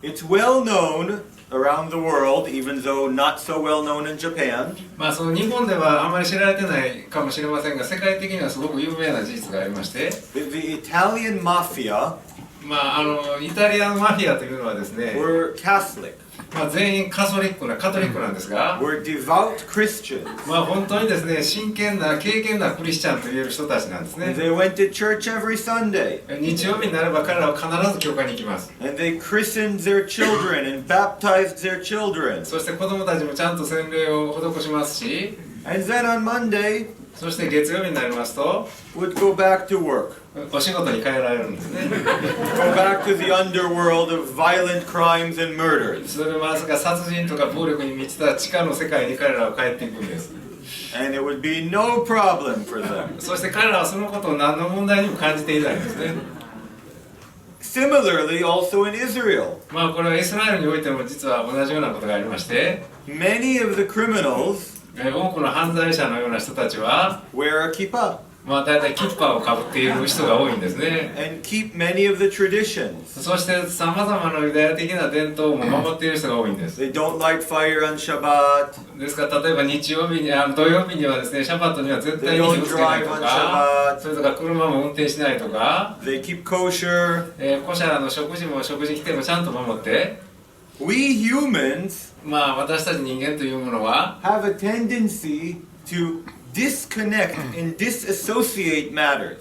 It's well known around the world, even though not so well known in Japan. その日本ではあまり知られてないかもしれませんが、世界的にはすごく有名な事実がありまして、The Italian mafia イタリアのマフィアというのはですね、were Catholic, 全員カトリックなんですが、were devout Christians. 本当にですね、真剣な敬虔なクリスチャンと言える人たちなんですね。 They went to church every Sunday. 日曜日になれば彼らは必ず教会に行きます。 And they christened their children and baptized their children. そして子供たちもちゃんと洗礼を施しますし、 And then on Monday, そして月曜日になりますと would go back to work. お仕事に帰られるんですね。 Go back to the underworld of violent crimes and murders. それまさか殺人とか暴力に満ちた地下の世界に彼らは帰っていくんです。 And it would be no problem for them. そして彼らはそのことを何の問題にも感じていないんですね。 Similarly, also in Israel, これはイスラエルにおいても実は同じようなことがありまして、 many of the criminals 多くの犯罪者のような人たちは wear a kippah 大体キッパーをかぶっている人が多いんですね。 and keep many of the traditions. そしてさまざまなユダヤ的な伝統も守っている人が多いんです。 They don't light fire on Shabbat. ですから例えば土曜日にはですね、シャバットには絶対に火をつけないとか、それとか車も運転しないとか、 They keep kosher. コシャラの食事規定もちゃんと守って、 We humans 私たち人間というものは have a tendency to disconnect and disassociate matters.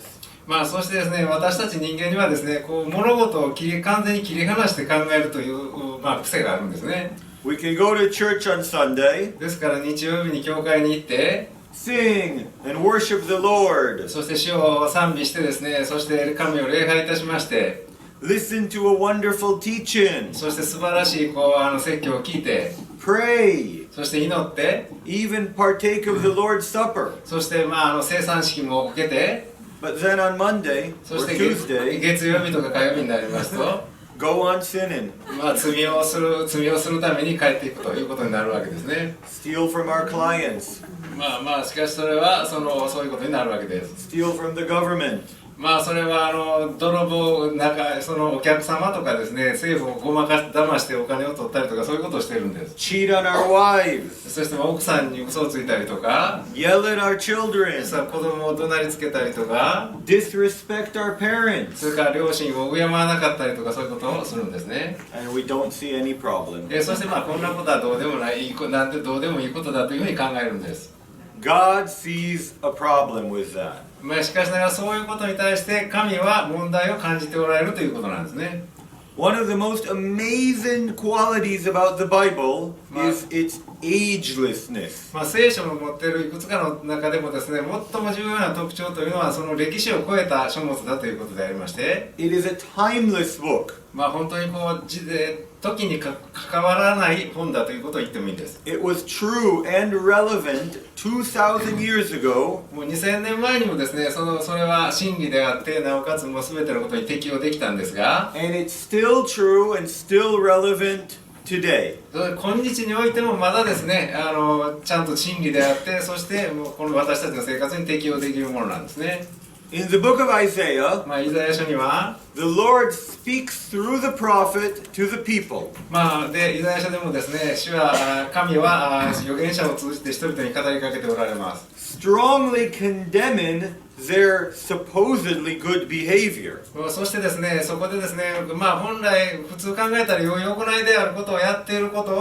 そしてですね、私たち人間にはですね、物事を完全に切り離して考えるという、癖があるんですね。 We can go to church on Sunday, ですから日曜日に教会に行って、 sing and worship the Lord, そして主を賛美してですね、そして神を礼拝いたしまして、 listen to a wonderful teaching, そして素晴らしい説教を聞いて、 pray, そして祈って、 even partake of the Lord's Supper. そして聖餐式も受けて、 But then on Monday そ or して Tuesday, 月曜日とか火曜日になりますと、go on sinning, 罪をするために帰っていくということになるわけですね。 steal from our clients, しかしそれはそういうことになるわけです。 steal from the government, それは泥棒そのお客様とかですね、政府を騙してお金を取ったりとか、そういうことをしてるんです。 cheat on our wives, そして奥さんに嘘をついたりとか、 yell at our children, 子供を怒鳴りつけたりとか、 disrespect our parents, それから両親を敬わなかったりとか、そういうことをするんですね。 and we don't see any problem. そしてこんなことはどうでもないなんてどうでもいいことだというふうに考えるんです。 God sees a problem with that. しかしながらそういうことに対して神は問題を感じておられるということなんですね。 One of the most amazing qualities about the Bible is its agelessness. 聖書の持っているいくつかの中でもですね、最も重要な特徴というのはその歴史を超えた書物だということでありまして、 It is a timeless book. 本当に時に関わらない本だということを言ってもいいんです。 It was true and relevant 2,000 years ago. もう2000年前にもですね、それは真理であって、なおかつもう全てのことに適用できたんですが、 And it's still true and still relevant today. 今日においてもまだですね、ちゃんと真理であって、そしてもうこの私たちの生活に適用できるものなんですね。In the book of Isaiah, イザヤ書には、 the Lord speaks through the prophet to the people. イザヤ書でもですね、神は預言者を通じて人々に語りかけておられます。Strongly condemning their supposedly good behavior. そしてですね、そこでですね、本来普通考えたら良い行いであることをやっていること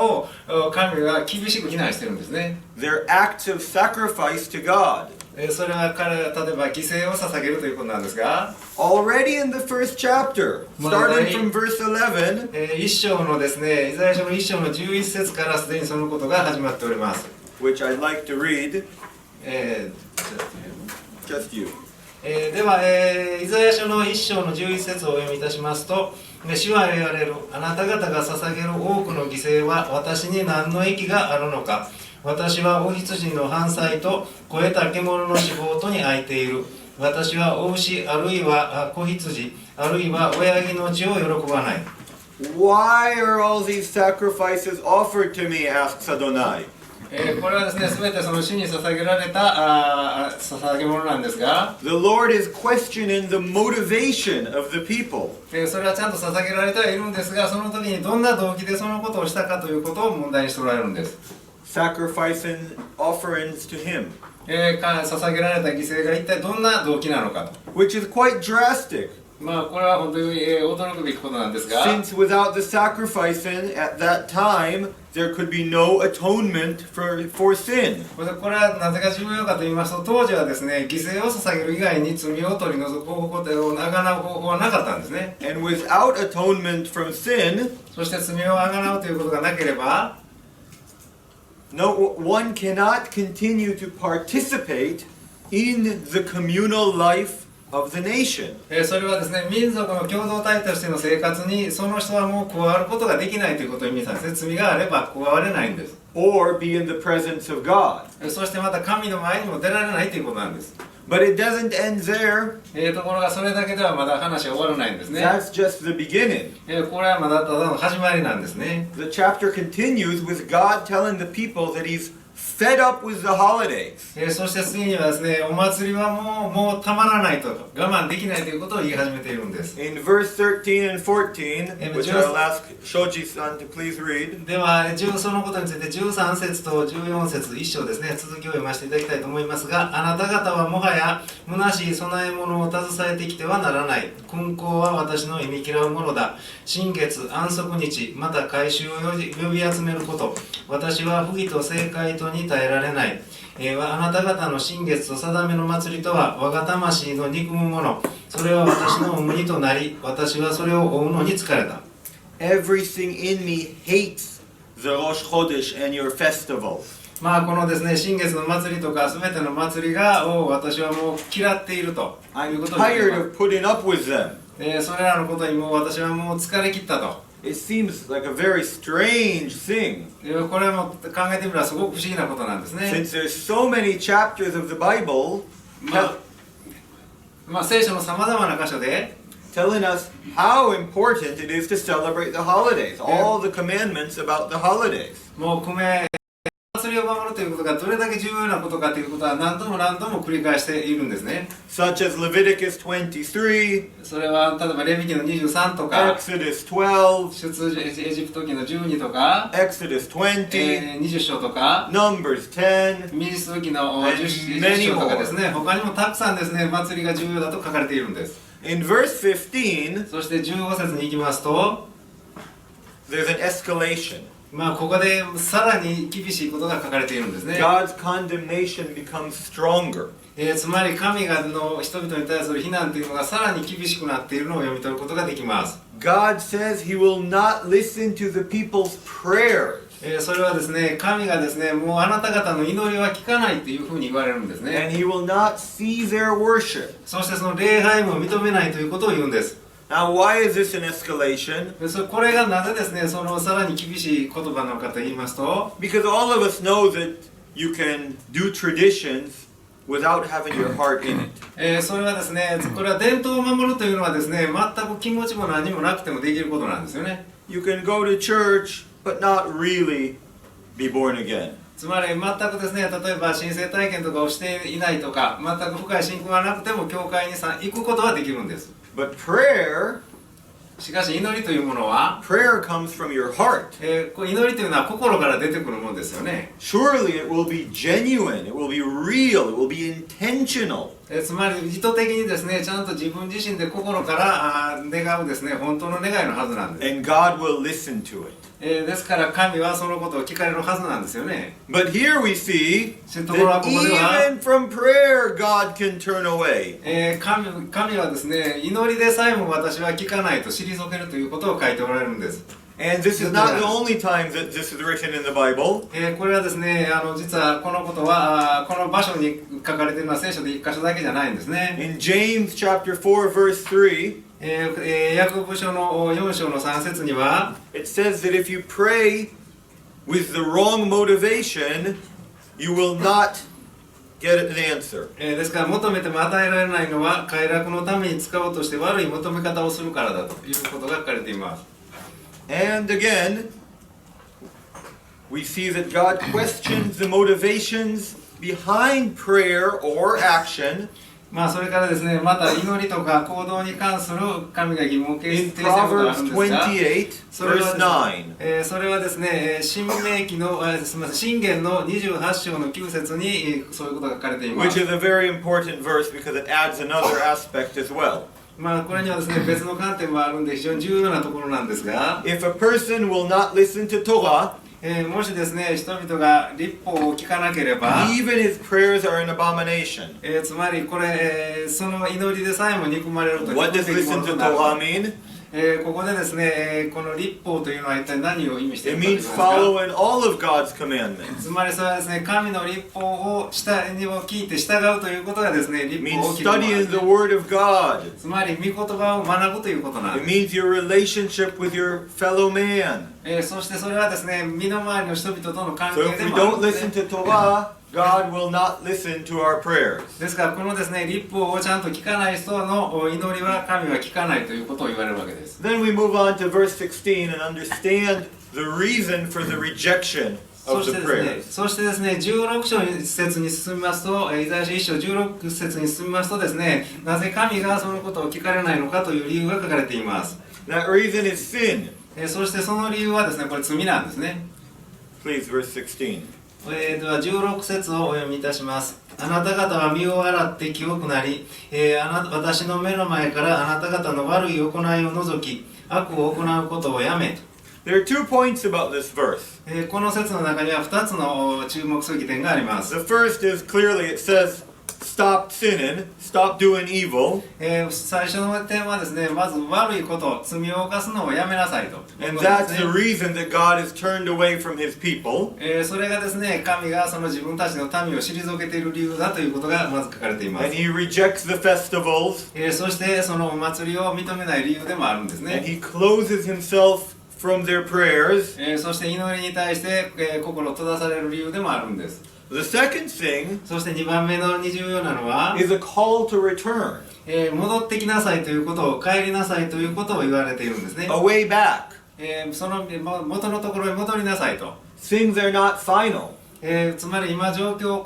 を神が厳しく非難しているんですね。 Their acts of sacrifice to God. それは例えば犠牲を捧げるということなんですが、 Already in the first chapter, starting from verse 11, 一章のですね、イザヤ書の一章の11節からすでにそのことが始まっております。 which I'd like to read. Just you. では、イザヤ書の一章の11節をお読みいたしますと、主は言われる、あなた方が捧げる多くの犠牲は私に何の益があるのか。私はお羊の反祭と肥えた獣の脂肪とに空いている。私はお牛あるいは子羊あるいは親木の血を喜ばない。 Why are all these sacrifices offered to me? Asks Adonai. これはですね、すべてその主に捧げられた捧げ物なんですが、The Lord is questioning the motivation of the people. それはちゃんと捧げられてはいるんですが、その時にどんな動機でそのことをしたかということを問題にしておられるんです。Sacrificing offerings to Him. 捧げられた犠牲が一体どんな動機なのかと。Which is quite drastic. まあこれは本当に驚くべきことなんですが、 Since without the sacrificing at that time, there could be no atonement for sin. これはなぜか重要かと言いますと、当時はですね、犠牲を捧げる以外に罪を取り除く方法をあがなう方法はなかったんですね。And without atonement from sin, そして罪をあがなうということがなければ、one cannot continue to participate in the communal life of the nation. それはですね、民族の共同体としての生活にその人はもう加わることができないということを意味したんですね。罪があれば加われないんです。Or be in the presence of God. そしてまた神の前にも出られないということなんです。But it doesn't end there. ところがそれだけではまだ話は終わらないんですね。That's just the beginning. これはまだただの始まりなんですね。The chapter continues with God telling the people that He's fed up with the holidays. そして次にはですね、お祭りはもうたまらないと、我慢できないということを言い始めているんです。In verse 13 and 14, which I'll ask Shoji-san to please read. では、そのことについて13節と14節一章ですね、続きを読ませていただきたいと思いますが、あなた方はもはや虚しい供え物を携えてきてはならない。勲功は私の忌み嫌うものだ。新月、安息日、また改宗を呼び集めること。私は不義と正解とに耐えられない。あなた方の新月と定めの祭りとは我が魂の憎むもの。それは私の重荷となり、私はそれを追うのに疲れた。Everything in me hates the Rosh Chodesh and your festivals. まあこのですね、新月の祭りとかすべての祭りを私はもう嫌っているということを言ってい Tired ます。 of putting up with them. それらのことにもう私はもう疲れ切ったと。It seems like a very strange thing. これも考えてみればすごく不思議なことなんですね。 Since there's so many chapters of the Bible まあ聖書のさまざまな箇所で telling us how important it is to celebrate the holidays, all the commandments about the holidays. もう祭りを守るということがどれだけ重要なことかということは何度も何度も繰り返しているんですね。 Such as Leviticus 23, それは例えばレビ記の23とか Exodus 12, 出エジプト記の12とか、Exodus 20, 20章とか Numbers 10, 民数記の10章とかですね、他にもたくさんですね、祭りが重要だと書かれているんです。 In verse 15, そして15節に行きますと、 there's an escalation. まあここでさらに厳しいことが書かれているんですね。 God's condemnation becomes stronger. つまり神の人々に対する非難というのがさらに厳しくなっているのを読み取ることができます。 God says He will not listen to the people's prayers. それはですね、神がですね、もうあなた方の祈りは聞かないというふうに言われるんですね。 And He will not see their worship. そしてその礼拝も認めないということを言うんです。 Now, why is this an escalation? これがなぜですね、そのさらに厳しい言葉なのかと言いますと、 Because all of us know that you can do traditions without having your heart in it. それはですね、これは伝統を守るというのはですね、全く気持ちも何もなくてもできることなんですよね。 You can go to church, but not really be born again. つまり全くですね、例えば神聖体験とかをしていないとか、全く深い信仰がなくても教会に行くことはできるんです。 But prayer, しかし祈りというものは、 prayer comes from your heart. 祈りというのは心から出てくるものですよね。 Surely it will be genuine, it will be real, it will be intentional. つまり意図的にですね、ちゃんと自分自身で心から願うですね、本当の願いのはずなんです。 And God will listen to it. ですから神はそのことを聞かれるはずなんですよね。 But here we see ところは that ここでは even from prayer, God can turn away. 神はですね、祈りでさえも私は聞かないと退けるということを書いておられるんです。 And this is not the only time that this is written in the Bible. これはですね、実はこのことはこの場所に書かれているのは聖書で1箇所だけじゃないんですね。 In James chapter 4 verse 3, ヤコブ書の4章の3節には、 it says that if you pray with the wrong motivation, you will not get an answer. ですから求めても与えられないのは快楽のために使おうとして悪い求め方をするからだということが書かれています。 And again, we see that God questions the motivations behind prayer or action それからですね、また祈りとか行動に関する神が疑問を呈 in していることがあ Proverbs るんですが、 28, それ verse は 9. それはですね、新明記の、すみません、箴言の28章の9節にそういうことが書かれていま Which す。 is a very important verse because it adds another aspect as well. これにはですね、別の観点もあるんで非常に重要なところなんですが、 If a person will not listen to Torah, もしですね、人々が律法を聞かなければ、 even his prayers are an abomination. つまりこれ、その祈りでさえも憎まれるという What does 的な listen もの to になる Torah mean? ここでですね、この律法というのは一体何を意味してい It るかと言い means ますか、 following all of God's commandments. つまりそれはですね、神の律法を聞いて従うということがですね、 It 律法を means 聞くことなん studying です the Word of God. つまり御言葉を学ぶということなん It です。 means your relationship with your fellow man. そしてそれはですね、身の回りの人々との関 So 係 if で we もある don't んです listen ね。 to Torah, God will not listen to our prayers. ですからこのですね、律法をちゃんと聞かない人の祈りは神は聞かないということを言われるわけです。 Then we move on to verse 16 and understand the reason for the rejection そ of し the てですね、prayers. 16節に進みますと、イザヤ書1章16節に進みますとですね、なぜ神がそのことを聞かれないのかという理由が書かれています。 That reason is sin. そしてその理由はですね、これ罪なんですね。 Please, verse 16. では16節をお読みいたします。あなた方は身を洗って清くなり、私の目の前からあなた方の悪い行いを除き、悪を行うことをやめと。 There are 2 points about this verse. この節の中には2つの注目すべき点があります。 The first is clearly it says, stop sinning, stop doing evil. 最初の点はですね、まず悪いこと、罪を犯すのをやめなさいと。 And that's the reason that God has turned away from his people. それがですね、神がその自分たちの民を退けている理由だということがまず書かれていま And す。 he rejects the festivals. そしてそのお祭りを認めない理由でもあるんです And ね。 he closes himself from their prayers. そして祈りに対して、心を閉ざされる理由でもあるんです。 The second thing そして2番目の重要なのは、 is a call to return, 戻ってきなさいということを、帰りなさいということを言われているんですね。 a way back. その元のところに戻りなさいと。 Things are not final. つまり今こ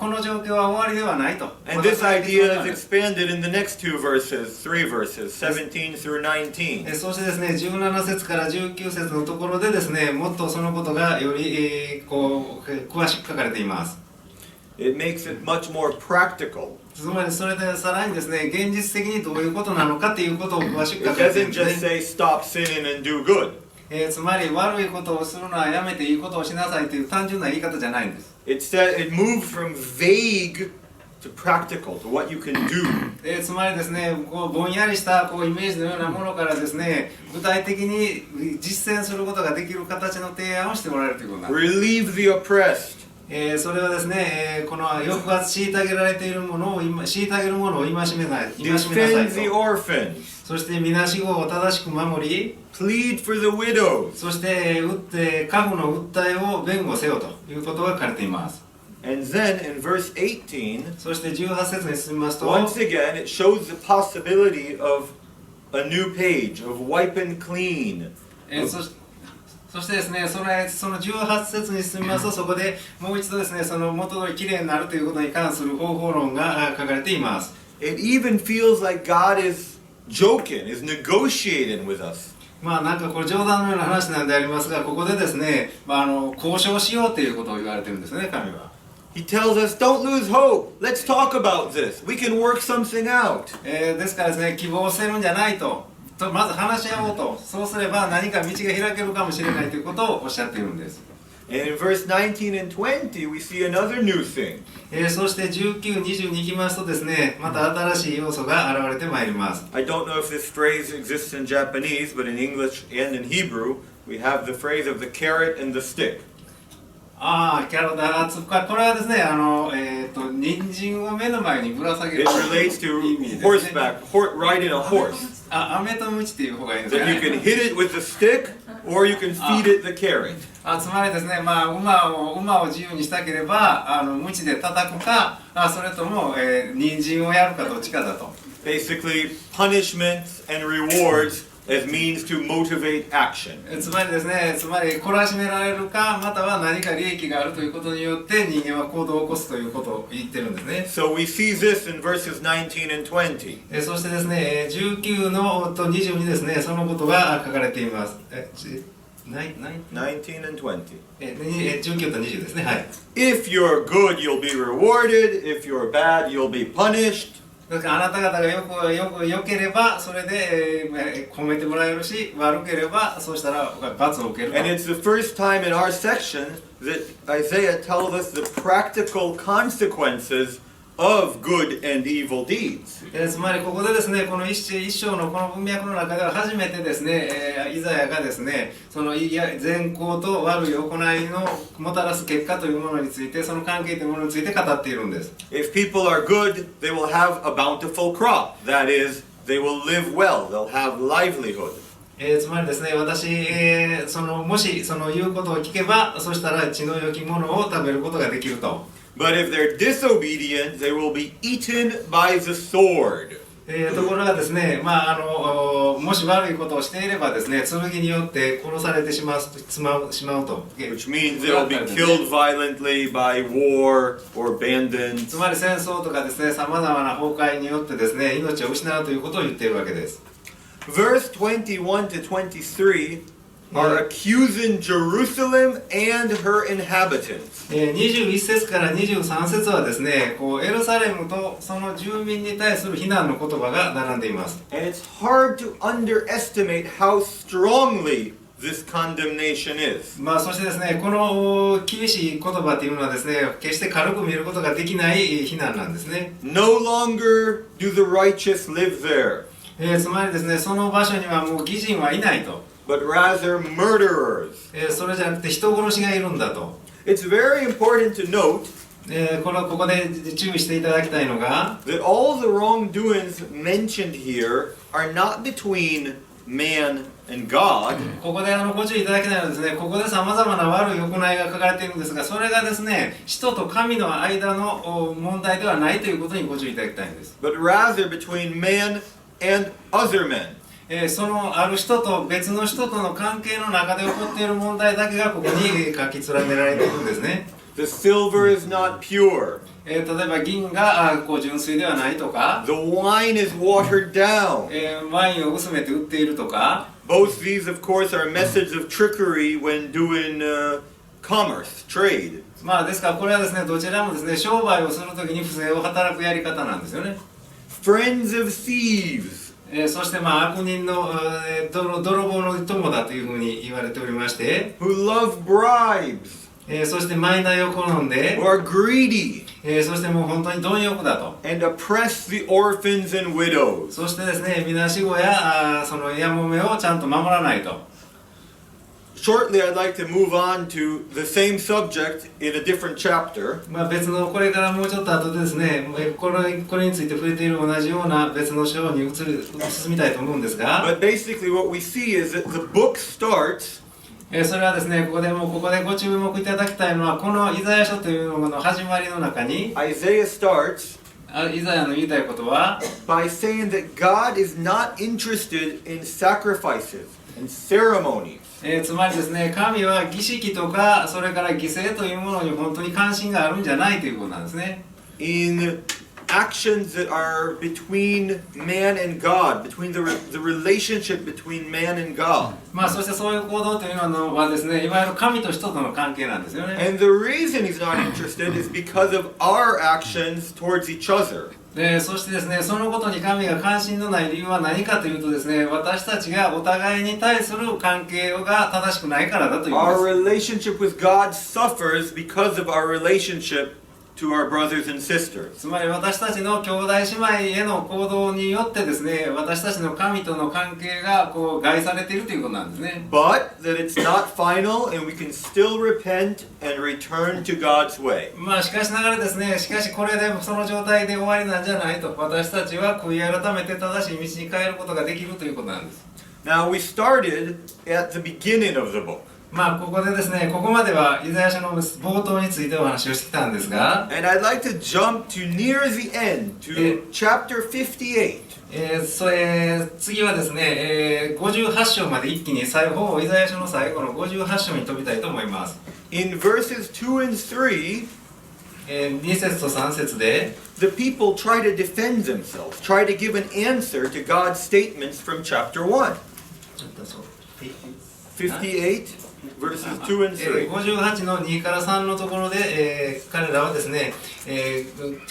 の状況は終わりではないと。 And this idea is expanded in the next 3 verses, 17 through 19. そしてですね、17節から19節のところでですね、もっとそのことがより、詳しく書かれています。It makes it much more practical. つまりそれでさらにですね、現実的にどういうことなのかということを詳しく It 書かれている doesn't んです just ね。 say stop sinning and do good. つまり悪いことをするのはやめていいことをしなさいという単純な言い方じゃないんです。It moves from vague to practical, to what you can do. つまりですね、ぼんやりしたイメージのようなものからですね、具体的に実践することができる形の提案をしておられるということなんです。 Relieve the oppressed. それはですね、この抑圧虐げられているものを虐げるものを戒めなさい Defend the と。 orphans. そしてみなしごを正しく守り、 Plead for the widows. そして過去の訴えを弁護せよということが書かれています。 And then in verse 18, そして18節に進みますと、 once again, it shows the possibility of a new page, of wiping clean. そしてですね、その18節に進みますと、そこでもう一度ですね、その元通りきれいになるということに関する方法論が書かれています。 It even feels like God is joking, is negotiating with us. なんかこれ冗談のような話なんでありますが、ここでですね、交渉しようということを言われてるんですね、神は。He tells us, don't lose hope. Let's talk about this. We can work something out. ですからですね、希望を捨てるんじゃないと。まず話し合おうと。そうすれば何か道が開けるかもしれないということをおっしゃっているんです。And in verse 19 and 20, we see another new thing. そして19、20に行きますとですね、また新しい要素が現れてまいります。I don't know if this phrase exists in Japanese, but in English and in Hebrew, we have the phrase of the carrot and the stick. キャロダーツこれはですね、人参を目の前にぶら下げる It relates to 意味ですね。 horseback, riding a horse. 飴とムチっていう方がいいんです That か you ね。 can hit it with the stick, or you can feed it the carrot. つまりですね、馬を自由にしたければ、ムチで叩くか、それとも、人参をやるかどっちかだと。Basically, punishments and rewards as means to motivate action. つまりですね、懲らしめられるか、または何か利益があるということによって人間は行動を起こすということを言ってるんですね。So we see this in verses 19 and 20. そしてですね、19のと20にですね、そのことが書かれています。19 and 20. 19と20ですね。はい。If you're good, you'll be rewarded. If you're bad, you'll be punished. だからあなた方が良ければそれで、褒めてもらえるし、悪ければそうしたら罰を受けると。 And it's the first time in our section that Isaiah tells us the practical consequences of good and evil deeds. つまりここでですね、この一章のこの文脈の中では初めてですね、イザヤがですね、その善行と悪い行いのもたらす結果というものについて、その関係というものについて語っているんです。If people are good, they will have a bountiful crop. That is, they will live well. They'll have livelihood. つまりですね、もしその言うことを聞けば、そしたら血の良きものを食べることができると。But if they're disobedient, they will be eaten by the sword. ところがですね、もし悪いことをしていればですね、剣によって殺されてしまうと。Which means they will be killed violently by war or bandits. つまり戦争とかですね、さまざまな崩壊によってですね、命を失うということを言っているわけです。Verse 21 to 23 are accusing Jerusalem and her inhabitants. 21節から23節はですね、エルサレムとその住民に対する非難の言葉が並んでいます。And it's hard to underestimate how strongly this condemnation is. そしてですね、この厳しい言葉というのはですね、決して軽く見ることができない非難なんですね。No longer do the righteous live there, つまりですね、その場所にはもう義人はいないと。but rather murderers. それじゃなくて人殺しがいるんだと。It's very important to note ここで注意していただきたいのが、that all the wrongdoings mentioned here are not between man and God, ここでご注意いただきたいのはですね、ここでさまざまな悪い行いが書かれているんですが、それがですね、人と神の間の問題ではないということにご注意いただきたいんです。 but rather between man and other men. そのある人と別の人との関係の中で起こっている問題だけがここに書き連ねられているんですね。The silver is not pure. 例えば銀が純粋ではないとか、 The wine is watered down. ワインを薄めて売っているとか、 Both these, of course, are methods of trickery when doing commerce, trade. ですからこれはですね、どちらもですね、商売をするときに不正を働くやり方なんですよね。 Friends of thieves. そして悪人の泥棒の友だというふうに言われておりまして、 Who love bribes. そして賄を好んで、 Who are greedy. そしてもう本当に貪欲だと。 And oppress the orphans and widows. そしてですね、みなしごやそのやもめをちゃんと守らないと。Shortly, I'd like to move on to the same subject in a different chapter. 別のこれからもうちょっと後でですね、これについて触れている同じような別の章に進みたいと思うんですが、 But basically, what we see is that the book starts それはですね、ここでご注目いただきたいのは、このイザヤ書というのの始まりの中に、 Isaiah starts イザヤの言いたいことは、 by saying that God is not interested in sacrifices and ceremonies. つまりですね、神は儀式とか、それから犠牲というものに本当に関心があるんじゃないということなんですね。In actions that are between man and God, between the relationship between man and God. そしてそういう行動というのはですね、いわゆる神と人との関係なんですよね。 And the reason he's not interested is because of our actions towards each other. そしてですね、そのことに神が関心のない理由は何かというとですね、私たちがお互いに対する関係が正しくないからだということ Our です。 relationship with God suffers because of our relationship to our brothers and sisters. つまり私たちの兄弟姉妹への行動によってですね、私たちの神との関係が害されているということなんですね。 But that it's not final and we can still repent and return to God's way. しかしながらですね、これでその状態で終わりなんじゃないと、私たちは悔い改めて正しい道に変えることができるということなんです。 Now we started at the beginning of the book. まあここでですね、ここまではイザヤ書の冒頭についてお話をしてきたんですが、And I'd like to jump to near the end, to chapter 58. 次はですね、58章まで一気にイザヤ書の最後の58章に飛びたいと思います。In verses 2 and 3, 2節と3節で、the people try to defend themselves, try to give an answer to God's statements from chapter 1. 58, verses 2 and 3. 58の2から3のところで、彼らはですね、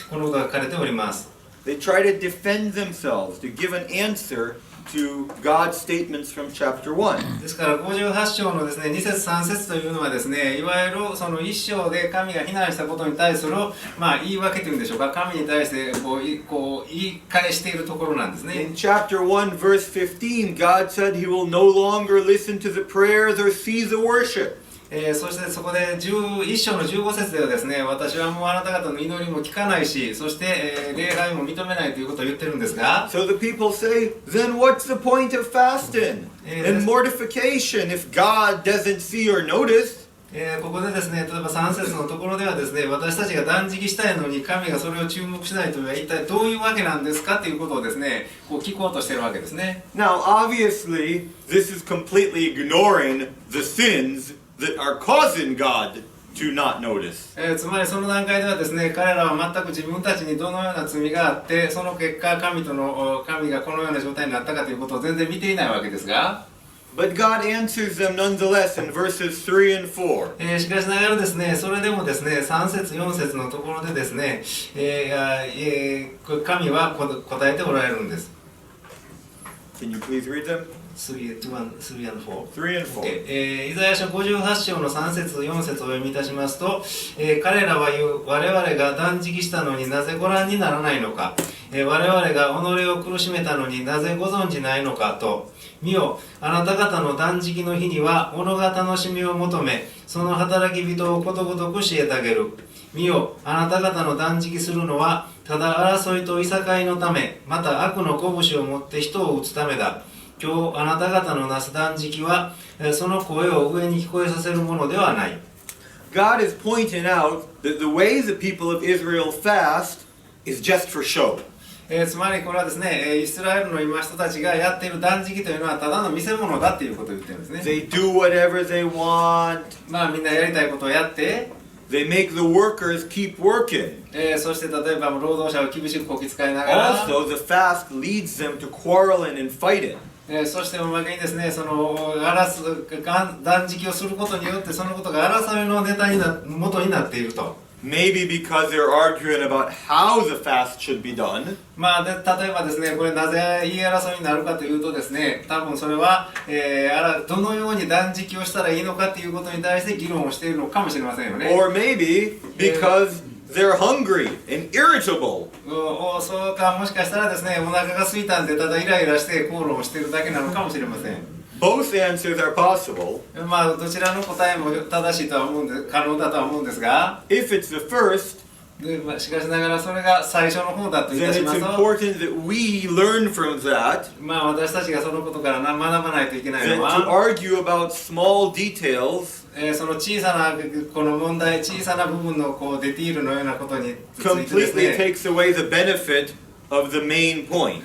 このことが書かれております。They try to defend themselves, to give an answer to God's statements from chapter 1. ですから58章のですね、2節3節というのはですね、いわゆるその1章で神が非難したことに対する、言い訳というんでしょうか、神に対してこう言い返しているところなんですね。In chapter 1, verse 15, God said he will no longer listen to the prayers or see the worship. そしてそこで1章の15節ではですね、私はもうあなた方の祈りも聞かないし、そして、礼拝も認めないということを言ってるんですが、So the people say, then what's the point of fasting and mortification if God doesn't see or notice? ここでですね、例えば3節のところではですね、私たちが断食したいのに神がそれを注目しないというのは一体どういうわけなんですかということをですね、こう聞こうとしているわけですね。Now, obviously, this is completely ignoring the sins that are causing God to not notice. つまりその段階ではですね、彼らは全く自分たちにどのような罪があって、その結果神がこのような状態になったかということを全然見ていないわけですが、But God answers them nonetheless in verses 3 and 4. しかしながらですね、それでもですね、3節4節のところでですね、神は答えておられるんです。Can you please read them? 3 and 4. 3 and 4. イザヤ書58章の3節4節をお読みいたしますと、彼らは言う、我々が断食したのになぜご覧にならないのか、我々が己を苦しめたのになぜご存じないのかと、見よ、あなた方の断食の日には己が楽しみを求め、その働き人をことごとく虐げる。見よ、あなた方の断食するのはただ争いといさかいのため、また悪の拳を持って人を打つためだ。今日あなた方のなす断食はその声を上に聞こえさせるものではない。God is pointing out that the way the people of Israel fast is just for show. つまりこれはですね、イスラエルの今人たちがやっている断食というのはただの見せ物だっていうことを言ってるんですね。They do whatever they want. みんなやりたいことをやって、They make the workers keep working. そして例えば労働者を厳しくこき使いながら、 Also, the fast leads them to quarreling and fighting. そしておまけにですね、その断食をすることによってそのことが争いの元になっていると。Maybe because they're arguing about how the fast should be done. 例えばですね、これなぜ言い争いになるかというとですね、多分それは、どのように断食をしたらいいのかということに対して議論をしているのかもしれませんよね。 Or maybe because they're hungry and irritable. そうか、もしかしたらですね、お腹が空いたんでただイライラして口論をしているだけなのかもしれません。Both answers are possible. どちらの答えも正しいとは思うんで、可能だとは思うんですが、 If it's the first, しかしながらそれが最初の方だとい then たし it's ますと、 important that we learn from that 私たちがそのことから学ばないといけない than の to は、 argue about small details その小さなこの問題、小さな部分のディティールのようなことについてです completely ね、 takes away the benefit of the main point.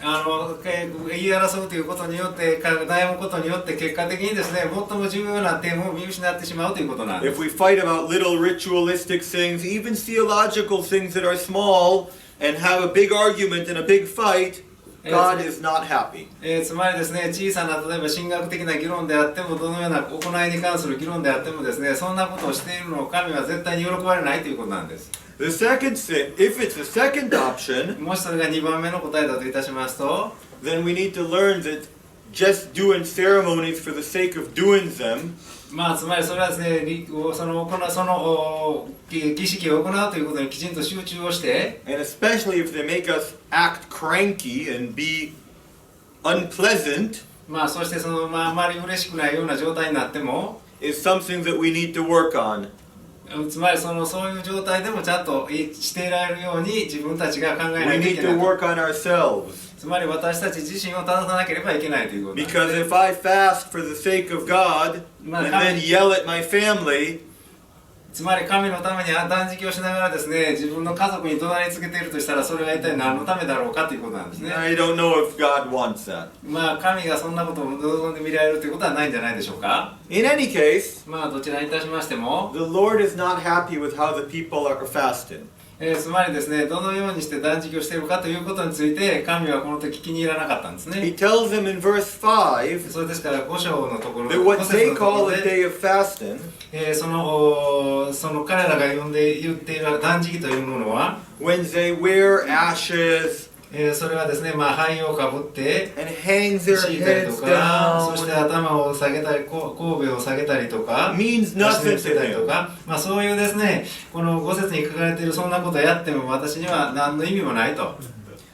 言い争うということによって、悩むことによって結果的にですね、最も重要な点を見失ってしまうということなんです。 If we fight about little ritualistic things, even theological things that are small, and have a big argument and a big fight, God is not happy. つまりですね、小さな例えば神学的な議論であっても、どのような行いに関する議論であってもですね、そんなことをしているのを神は絶対に喜ばれないということなんです。The second thing, if it's the second option, もしそれが2番目の答えだといたしますと、 then we need to learn that just doing ceremonies for the sake of doing them つまりそれはですね、その儀式を行うということにきちんと集中をして、 and especially if they make us act cranky and be unpleasant, そしてあまり嬉しくないような状態になっても、 is something that we need to work on. つまりそういう状態でもちゃんとしていられるように自分たちが考えな We いとい need けない to work on ourselves. つまり私たち自身を正さなければいけないということなんです。 Because if I fast for the sake of God and then yell at my family, つまり神のために断食をしながらですね、自分の家族に怒鳴りつけているとしたら、それは一体何のためだろうかということなんですね。I don't know if God wants that. 神がそんなことを望んで見られるということはないんじゃないでしょうか。 In any case, どちらにいたしましても、 the Lord is not happy with how the people are fasting. つまりですね、どのようにして断食をしているかということについて神はこの時気に入らなかったんですね。 He tells them in verse 5それですから5章のところ that what 5節 they のとこ call ろ a で、 day of fasting, その彼らが言っている断食というものは、 when they wear ashes それはですね、灰をかぶって and hang their 敷いたりと heads か、そして down, 頭を下げたり、神戸を下げたりとか、 means 足を nothing つけたり to と him. か、そういうですね、この5節に書かれているそんなことをやっても私には何の意味もないと。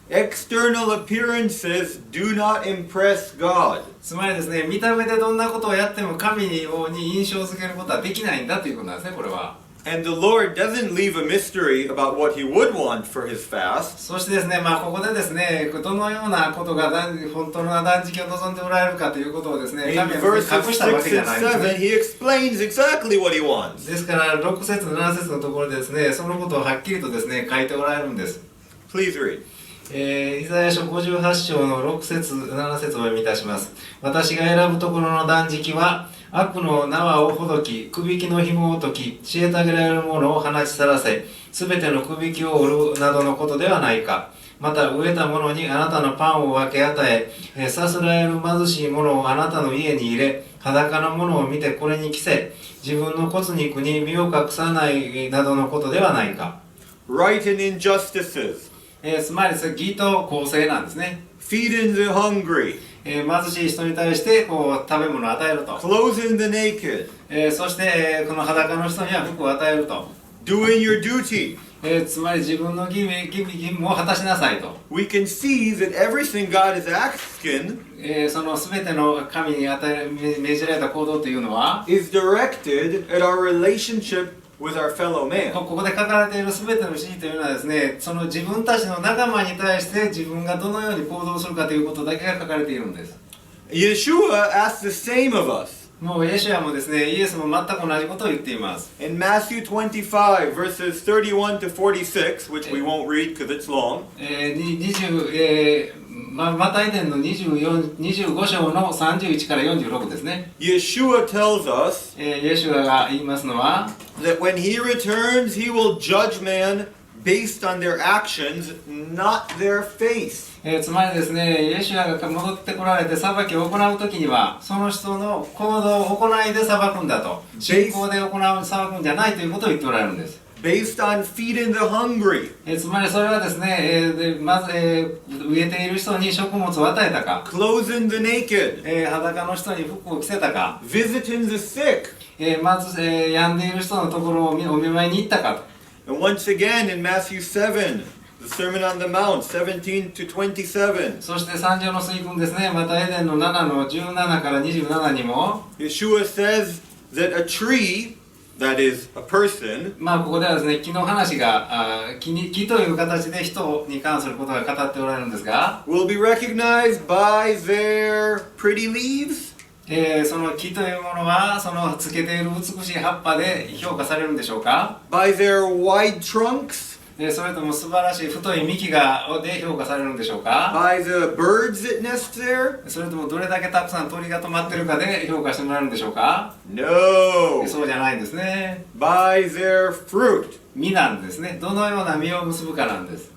External appearances do not impress God. つまりですね、見た目でどんなことをやっても神に印象付けることはできないんだということなんですね、これは。And the Lord doesn't leave a mystery about what He would want for His fast. そしてですね、ここでですね、どのようなことが本当の断食を望んでおられるかということをですね、 In 神は verses 隠したわけじゃないんです 6 and 7, ね。He explains exactly what He wants. ですから6節7節のところでですね、そのことをはっきりとですね、書いておられるんです。 Please read. イザヤ書58章の6節7節をお読みいたします。私が選ぶところの断食は、悪の縄をほどき、くびきの紐を解き、虐げられるものを放ち去らせ、すべてのくびきを折るなどのことではないか。また飢えた者にあなたのパンを分け与え、さすらえる貧しい者をあなたの家に入れ、裸の者を見てこれに着せ、自分の骨肉に身を隠さないなどのことではないか。 Right and injustices. つまり義と公正なんですね。 Feeding the hungry. 貧しい人に対して食べ物を与えると。 Clothing the naked. そして、この裸の人には服を与えると。 Doing your duty. つまり自分の義務を果たしなさいと。 We can see that everything God is asking その全ての神に命じられた行動というのは、 is directed at our relationship with our fellow man. ここで書かれている全ての指示というのはですね、その自分たちの仲間に対して自分がどのように行動するかということだけが書かれているんです。 Yeshua asked the same of us. もうイエシュアもですね、イエスも全く同じことを言っています。 In Matthew 25, verses 31 to 46, which we won't read because it's long, マタイ伝の25章の31から46ですね。 Yeshua tells us イエシュアが言いますのは、 that when He returns, He will judge man based on their actions, not their face. つまりですね、イエシュアが戻ってこられて裁きを行うときには、その人の行動、行いで裁くんだと。信仰で裁くんじゃないということを言っておられるんです。Based on feeding the hungry, つまりそれはですね、まず、飢えている人に食物を与えたか、 clothing the naked, 裸の人に服を着せたか、 visiting the sick. まず、病んでいる人のところをお見舞いに行ったかと。 And once again in Matthew 7, the Sermon on the Mount, 17 to 27, そして三条の水訓ですね、またエデンの7の17から27にも、 Yeshua says that a tree, that is a person, ここではですね、木の話が、木という形で人に関することが語っておられるんですが、 will be recognized by their pretty leaves, その木というものは、そのつけている美しい葉っぱで評価されるんでしょうか？ by their wide trunks, それとも素晴らしい太い幹で評価されるんでしょうか？ by the birds that nest there? それともどれだけたくさん鳥が止まってるかで評価してもらえるんでしょうか？ No, そうじゃないんですね。 by their fruit. 実なんですね。どのような実を結ぶかなんです。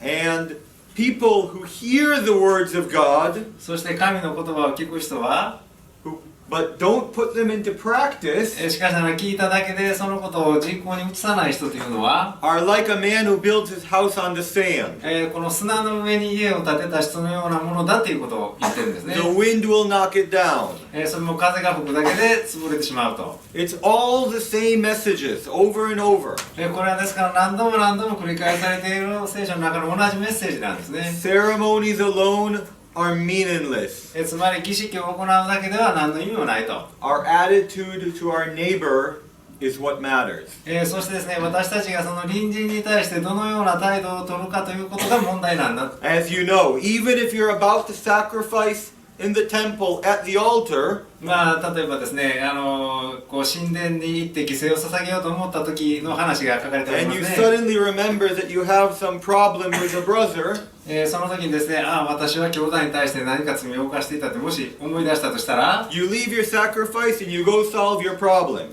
And people who hear the words of God, そして神の言葉を聞く人は、 but don't put them into practice, しかし聞いただけでそのことを実行に移さない人というのは、 are like a man who builds his house on the sand. この砂の上に家を建てた人のようなものだということを言ってるんですね。 The wind will knock it down. それも風が吹くだけで潰れてしまうと。 It's all the same messages over and over. これはですから何度も何度も繰り返されている聖書の中の同じメッセージなんですね。 Ceremonies alone are meaningless. つまり儀式を行うだけでは何の意味もないと。 Our attitude to our neighbor is what matters. そしてですね、私たちがその隣人に対してどのような態度を取るかということが問題なんだ。As you know, even if you're about to sacrifice in the temple at the altar, まあ例えばですね、こう神殿に行って犠牲を捧げようと思った時の話が書かれており and ます you ね。 suddenly remember that you have some problem with a brother, その時にですね、私は兄弟に対して何か罪を犯していたってもし思い出したとしたら、 you leave your sacrifice and you go solve your problem.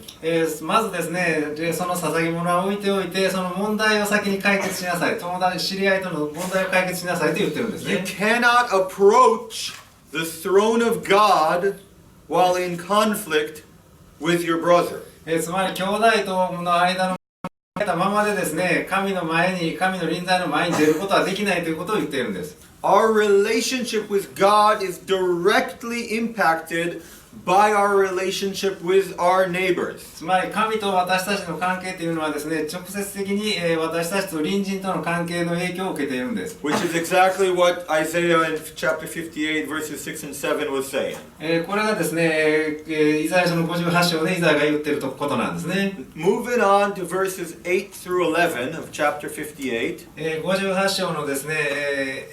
まずですね、その捧げ物は置いておいて、その問題を先に解決しなさい、友達、知り合いとの問題を解決しなさいと言ってるんです You ね。 cannot approach the throne of God while in conflict with your brother. つまり兄弟との間のままでですね、神の臨在の前に出ることはできないということを言っているんです。 Our relationship with God is directly impacted by our relationship with our neighbors. つまり神と私たちの関係というのはですね、直接的に私たちと隣人との関係の影響を受けているんです。 Which is exactly what Isaiah in chapter 58 verses 6 and 7 was saying. これがですね、イザヤ書の58章でイザヤが言っていることなんですね。Moving on to verses 8 through 11 of chapter 58. 58章のですね、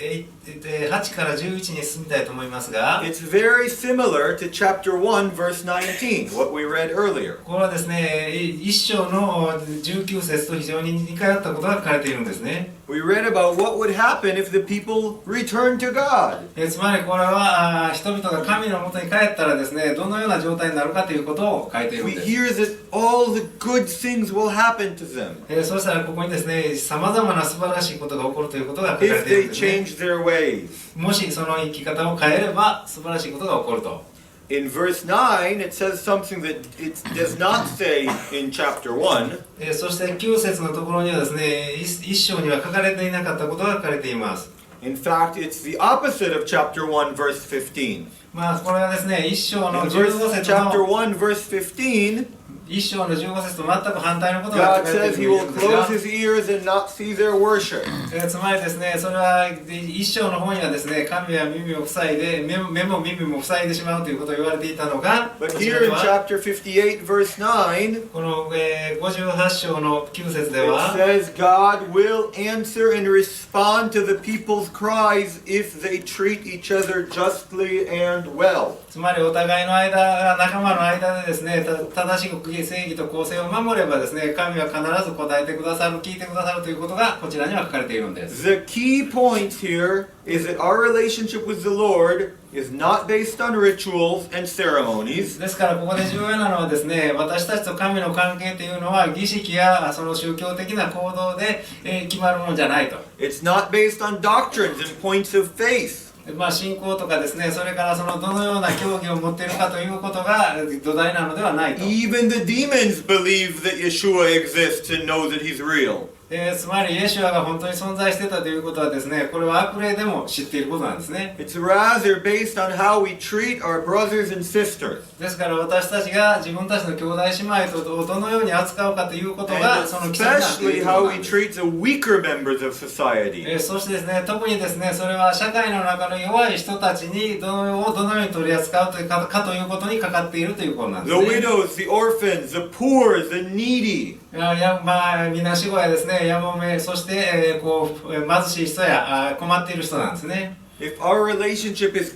8から11に進みたいと思いますが、 It's very similar to chapter 1 verse 19, what we read earlier. これはですね、1章の19節と非常に似通ったことが書かれているんですね。We read about what would happen if the people returned to God. つまりこれは人々が神のもとに帰ったらですね、どのような状態になるかということを書いているん We です。 hear that all the good things will happen to them そうしたらここにですね、さまざまな素晴らしいことが起こるということが書かれ if ているん they ですね。 change their ways. もしその生き方を変えれば素晴らしいことが起こると。In verse 9, it says something that it does not say in chapter 1. そして9節のところにはですね、1章には書かれていなかったことが書かれています。 In fact, it's the opposite of chapter 1, verse 15. まあこれはですね、1章の In 15 chapter 節の1, verse 15, 1章の15節と全く反対のことが God 書かれ says て he いる will んですが、 close his ears and not see their worship. つまりですね、それは1章の方にはですね、神は耳を塞いで、目も耳も塞いでしまうということを言われていたのが、 But こちら here で in は chapter 58, verse 9, この58章の9節で it は、 says God will answer and respond to the people's cries if they treat each other justly and well. つまりお互いの間、仲間の間でですね、正しく正義と公正を守ればですね、神は必ず答えてくださる、聞いてくださるということがこちらには書かれているんです。 The key point here is that our relationship with the Lord is not based on rituals and ceremonies. ですからここで重要なのはですね、私たちと神の関係というのは儀式やその宗教的な行動で決まるものじゃないと。It's not based on doctrines and points of faith. 信仰とかですね、それからそのどのような教義を持っているかということが土台なのではないと。 Even the demons believe that Yeshua exists and know that he's real. つまりイエシュアが本当に存在してたということはですね、これは悪霊でも知っていることなんですね。 It's rather based on how we treat our brothers and sisters. ですから私たちが自分たちの兄弟姉妹とどのように扱うかということが And その基礎になってい especially ること how な we んです。 treat the weaker members of society. そしてですね、特にですね、それは社会の中の弱い人たちにどのように取り扱うというかということにかかっているということなんで The すね。 widows, the orphans, the poor, the needy. みなしごやですね、やもめ、そして、貧しい人や困っている人なんですね。 If our relationship is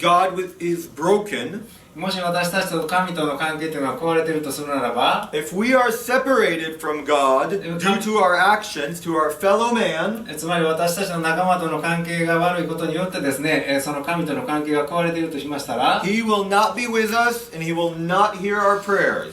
broken, もし私たちと神との関係というのが壊れているとするならば、 if we are separated from God due to our actions to our fellow man, つまり私たちの仲間との関係が悪いことによってですね、その神との関係が壊れているとしましたら、 He will not be with us and He will not hear our prayers.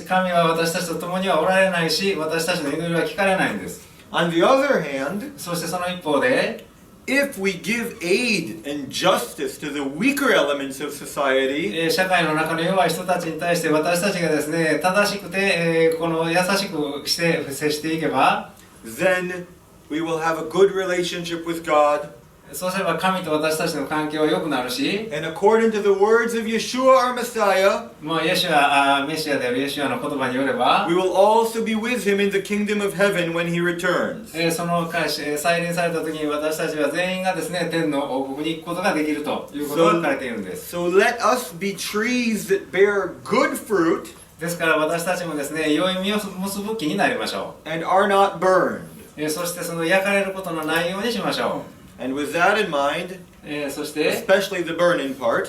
神は私たちと共にはおられないし、私たちの祈りは聞かれないんです。 On the other hand, そしてその一方で、 if we give aid and justice to the weaker elements of society, 社会の中の弱い人たちに対して私たちがですね、正しくて、この優しくして接していけば、 then we will have a good relationship with God. そうすれば神と私たちの関係は良くなるし、 And according to the words of Yeshua, our Messiah, もうメシアであるイエシュアの言葉によれば、 we will also be with Him in the kingdom of heaven when He returns. その再臨された時に私たちは全員がですね、天の王国に行くことができるということが書かれているんです。 So let us be trees that bear good fruit. ですから私たちもですね、良い実を結ぶ気になりましょand are not burned. う。そしてその焼かれることのないようにしましょ And with that in mind, う。そして、 especially the burning part,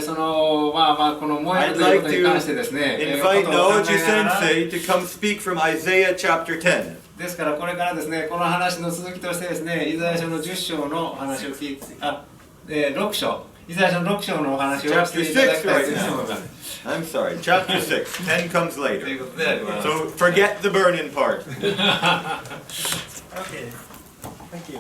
そのこの燃える I'd という like ことに関してですね、 to こ invite とを考 Naoji えながら Sensei to come speak from Isaiah chapter 10. ですからこれからですね、この話の続きとしてですね、イザヤ書の10章の話を聞いて、6章、イザヤ書の6章のお話をしていただきたいと思います。I'm sorry, chapter 6. 10 comes とい later. うことであります。 So forget the burning part. Okay. Thank you.